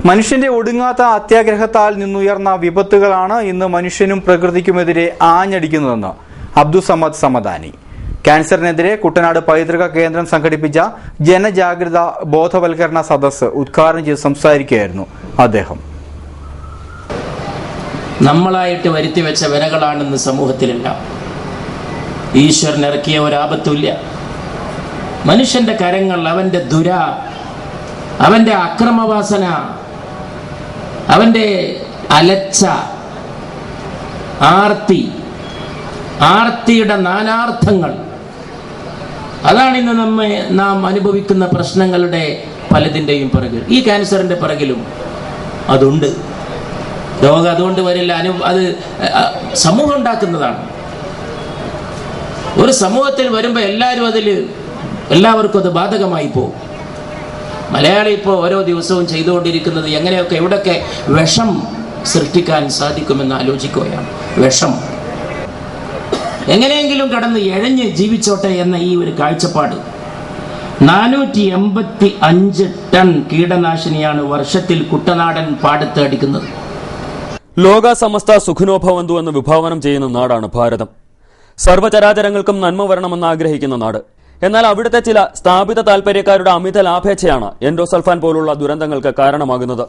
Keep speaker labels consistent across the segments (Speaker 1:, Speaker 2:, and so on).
Speaker 1: മനുഷ്യന്റെ ഒടുങ്ങാത്ത അത്യാഗ്രഹത്താൽ നിന്നുയർന്ന വിപത്തുകളാണ് ഇന്ന് മനുഷ്യനും പ്രകൃതിക്കുമെതിരെ ആഞ്ഞടിക്കുന്നതെന്ന് അബ്ദുസമദ് സമദാനി. ക്യാൻസറിനെതിരെ കുട്ടനാട് പൈതൃക കേന്ദ്രം സംഘടിപ്പിച്ച ജനജാഗ്രത ബോധവൽക്കരണ സദസ്സ് ഉദ്ഘാടനം ചെയ്ത് സംസാരിക്കുകയായിരുന്നു അദ്ദേഹം.
Speaker 2: നമ്മളായിട്ട് വരുത്തിവെച്ച വിനകളാണെന്ന് സമൂഹത്തിലെല്ലാം. ഈശ്വരൻ ഇറക്കിയ ഒരാപത്തുമില്ല. മനുഷ്യന്റെ കരങ്ങൾ, അവന്റെ അവന്റെ അക്രമവാസന, അവന്റെ അലച്ച ആർത്തിയുടെ നാനാർത്ഥങ്ങൾ, അതാണ് ഇന്ന് നാം അനുഭവിക്കുന്ന പ്രശ്നങ്ങളുടെ പലതിൻ്റെയും പിറകിൽ. ഈ ക്യാൻസറിന്റെ പിറകിലും അതുണ്ട്. രോഗം അതുകൊണ്ട് വരില്ല, അത് സമൂഹം ഉണ്ടാക്കുന്നതാണ്. ഒരു സമൂഹത്തിൽ വരുമ്പോൾ എല്ലാവർക്കും അത് ബാധകമായി പോകും. മലയാളി ഇപ്പോൾ ഓരോ ദിവസവും ചെയ്തുകൊണ്ടിരിക്കുന്നത് എങ്ങനെയൊക്കെ എവിടെയൊക്കെ വിഷം സൃഷ്ടിക്കാൻ സാധിക്കുമെന്ന് ആലോചിക്കുകയാണ്. വിഷം എങ്ങനെയെങ്കിലും കടന്ന് എഴഞ്ഞ് ജീവിച്ചോട്ടെ എന്ന ഈ ഒരു കാഴ്ചപ്പാട്. 485 ടൺ കീടനാശിനിയാണ് വർഷത്തിൽ കുട്ടനാടൻ പാടത്ത് അടിക്കുന്നത്.
Speaker 3: ലോക സമസ്ത സുഖിനോഭവന്തു എന്ന് വിഭാവനം ചെയ്യുന്ന നാടാണ് ഭാരതം. സർവ്വചരാചരങ്ങൾക്കും നന്മ വരണമെന്ന് ആഗ്രഹിക്കുന്ന നാട്. എന്നാൽ അവിടുത്തെ ചില സ്ഥാപിത താൽപര്യക്കാരുടെ അമിത ലാഭേച്ഛയാണ് എൻഡോസൾഫാൻ പോലുള്ള ദുരന്തങ്ങൾക്ക് കാരണമാകുന്നത്.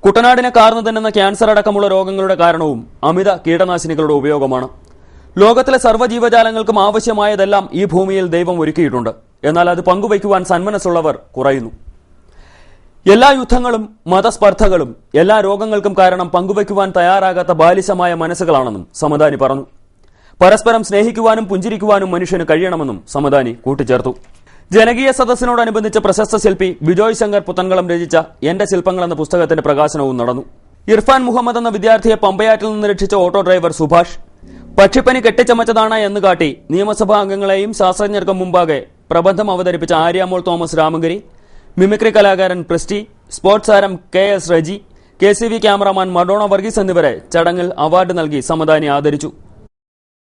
Speaker 3: കുട്ടനാടിനെ കാർന്നു തിന്നുന്ന ക്യാൻസർ അടക്കമുള്ള രോഗങ്ങളുടെ കാരണവും അമിത കീടനാശിനികളുടെ ഉപയോഗമാണ്. ലോകത്തിലെ സർവ്വജീവജാലങ്ങൾക്കും ആവശ്യമായതെല്ലാം ഈ ഭൂമിയിൽ ദൈവം ഒരുക്കിയിട്ടുണ്ട്. എന്നാൽ അത് പങ്കുവയ്ക്കുവാൻ സന്മനസ്സുള്ളവർ കുറയുന്നു. എല്ലാ യുദ്ധങ്ങളും മതസ്പർദ്ധകളും എല്ലാ രോഗങ്ങൾക്കും കാരണം പങ്കുവയ്ക്കുവാൻ തയ്യാറാകാത്ത ബാലിശമായ മനസ്സുകളാണെന്നും സമദാനി പറഞ്ഞു. പരസ്പരം സ്നേഹിക്കുവാനും പുഞ്ചിരിക്കുവാനും മനുഷ്യന് കഴിയണമെന്നും സമദാനി കൂട്ടിച്ചേർത്തു. ജനകീയ സദസ്സിനോടനുബന്ധിച്ച് പ്രശസ്ത ശില്പി ബിജോയ് ശങ്കർ പുത്തൻകളം രചിച്ച എന്റെ ശില്പങ്ങൾ എന്ന പുസ്തകത്തിന്റെ പ്രകാശനവും നടന്നു. ഇർഫാൻ മുഹമ്മദ് എന്ന വിദ്യാർത്ഥിയെ പമ്പയാറ്റിൽ നിന്ന് രക്ഷിച്ച ഓട്ടോ ഡ്രൈവർ സുഭാഷ് പക്ഷിപ്പനി കെട്ടിച്ചമച്ചതാണ് എന്ന് കാട്ടി നിയമസഭാ അംഗങ്ങളെയും ശാസ്ത്രജ്ഞർക്കും മുമ്പാകെ പ്രബന്ധം അവതരിപ്പിച്ച ആര്യാമോൾ തോമസ് രാമഗിരി, മിമിക്രി കലാകാരൻ പ്രിസ്റ്റി, സ്പോർട്സ് താരം KS Reji, KCV cameraman Madonna Varghese എന്നിവരെ ചടങ്ങിൽ അവാർഡ് നൽകി സമദാനി ആദരിച്ചു.